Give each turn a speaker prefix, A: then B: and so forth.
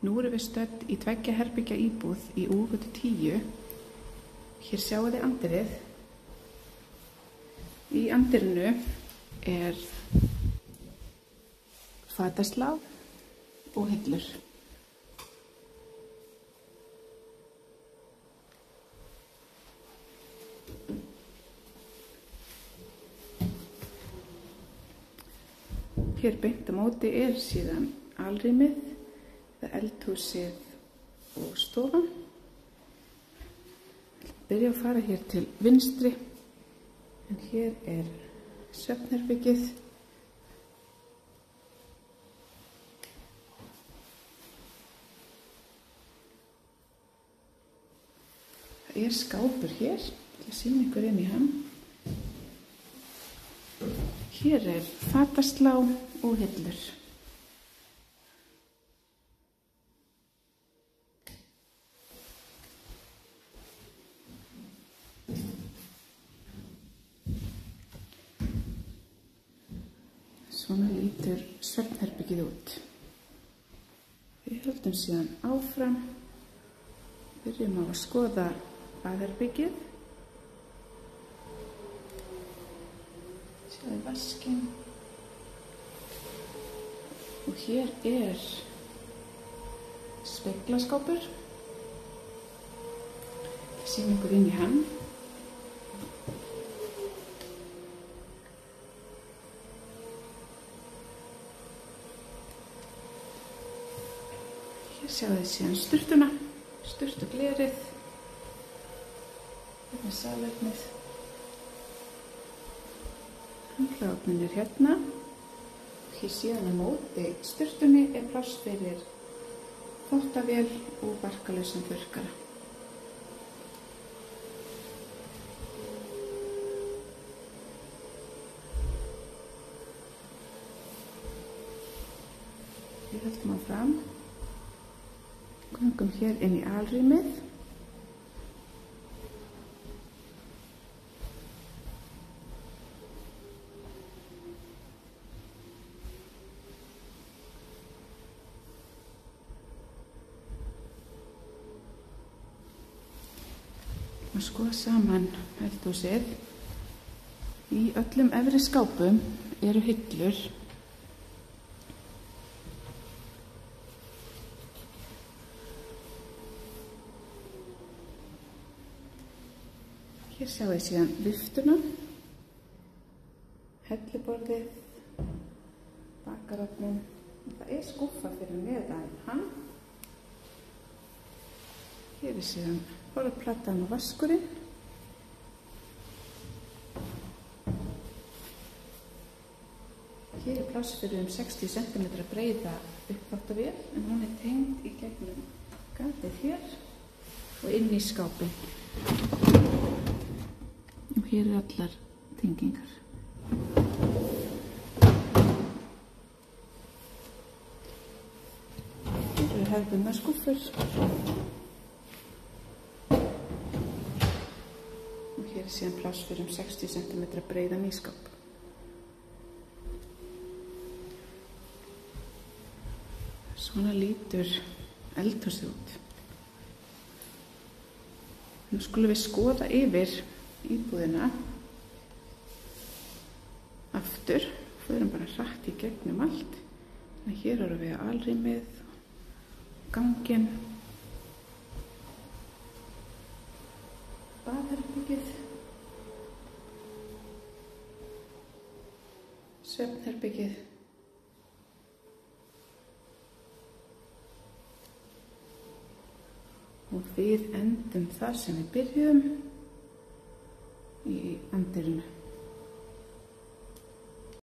A: Nú erum við stödd í 2 herbergja íbúð í Úlfgötu 10. Hér sjáu þið anddyrið. Í anddyrinu er fataslá og hillur. Hér beint á móti er síðan alrýmið, eldhúsið og stofan. Byrja að fara hér til vinstri, en hér er svefnherbergið. Það er skápur hér, ég ætla að sýna ykkur inn í hann. Hér er fataslá og hillur. Svona lítur svefnherbergið út. Við höldum síðan áfram. Byrjum á að skoða baðherbergið. Sjáðu vaskinn. Og hér er speglaskápur. Ég sýni ykkur inn í hann. Hér sjáðu þið síðan sturtuna, sturtuglerið. Hérna er salernið. Handklæðaofninn er hérna. Hér síðan á móti sturtunni er pláss fyrir þvottavél og barkalausan þurrkara. Við höldum áfram. Göngum hér inn í alrýmið. Að skoða saman eldhúsið. Í öllum efri skápum eru hillur. Hér sjáum við síðan lyftuna, helluborðið, bakarofninn. Það er skúffa fyrir neðan hann. Hér er síðan borðplatan og vaskurinn. Hér er pláss fyrir 60 cm breiða uppþvottavél, en hún er tengd í gegnum gatið hér og inn í skápinn. Og hér er allar tengingar. Hér eru hefðbundnar skúffur. Hér er síðan pláss fyrir 60 cm breiðan ísskáp. Svona lítur eldhúsið út. Nú skulum við skoða yfir íbúðina aftur. Förum bara hratt í gegnum allt. Þannig að hér erum við alrýmið, ganginn, baðherbergið, svefnherbergið, og við endum þar sem við byrjuðum í anddyrinu.